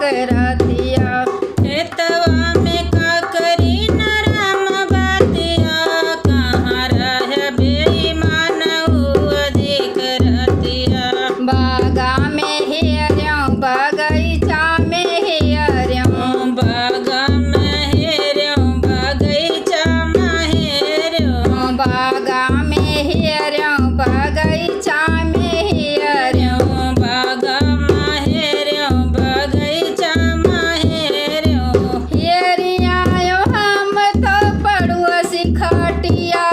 रतिया। खेतवा में का करी नरम बातिया, कहाँ रह बेईमान अधिक रतिया। बागा में हेर्यों बगैचा में हेर्यों, बागा में हेर्यों बगैचा में हेर्यों, बागा में हेर्यों बगैचा में हेर्यों, बागा में हेर्यों बगैचा में हेर्यों। हेरियायो हम तो पड़ोसी खटिया,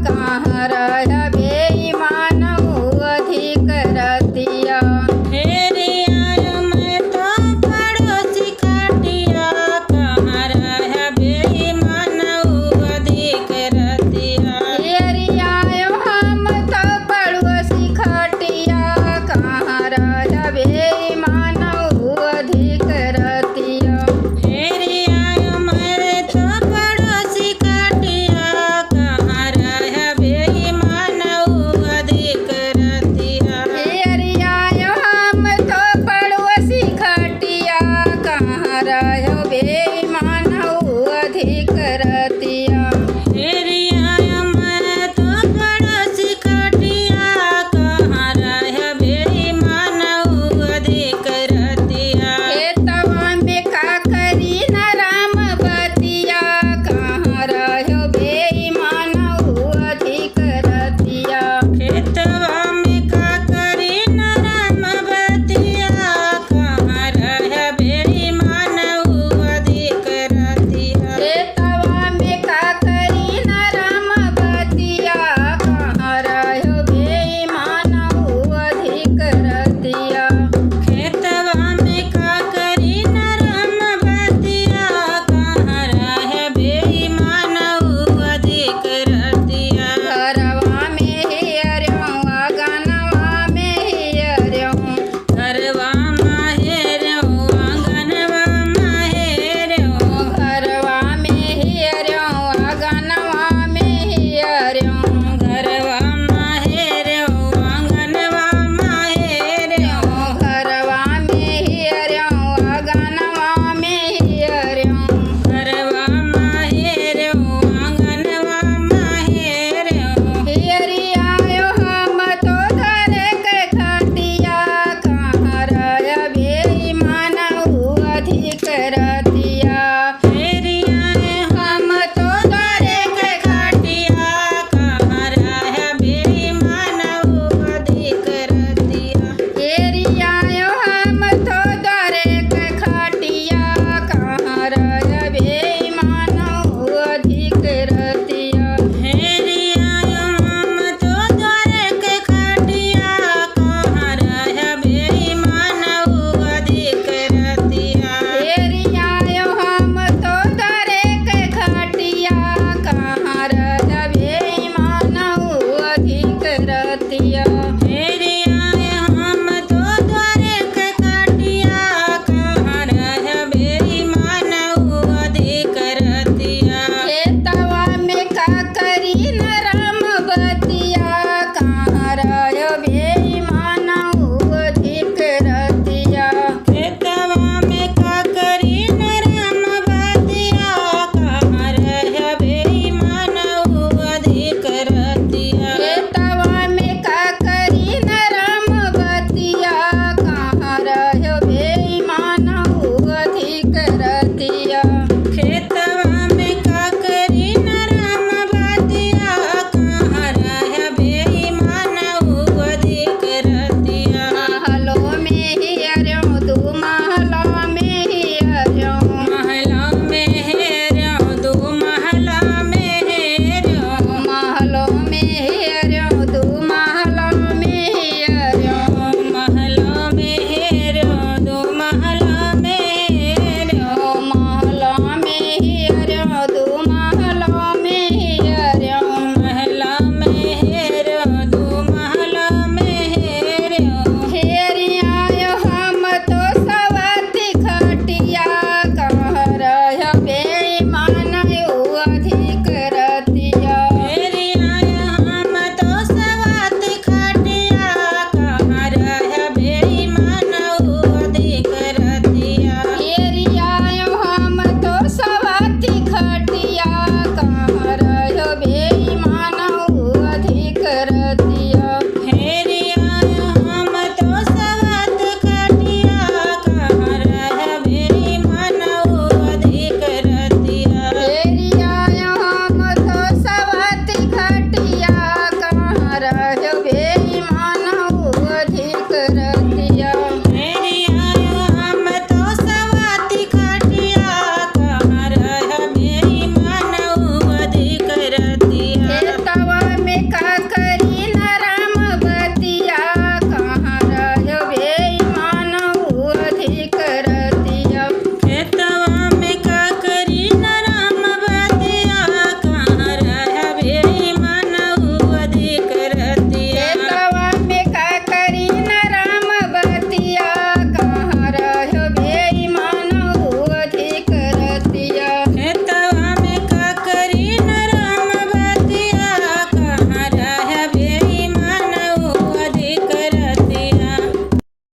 कहाँ रह बेईमान अधिक रतिया। हेरिया मैं तो पड़ोसी खटिया, कहाँ रह बेईमान अधिक रतिया। हेरियायो हम तो पड़ोसी खटिया, कहाँ रह बेईमान अधिक रतिया। हेरिया मैं तो पड़ोसी खटिया, कहाँ रह बेईमान अधिक रतिया। हेरियायो हम तो पड़ोसी खटिया, कहाँ रह बे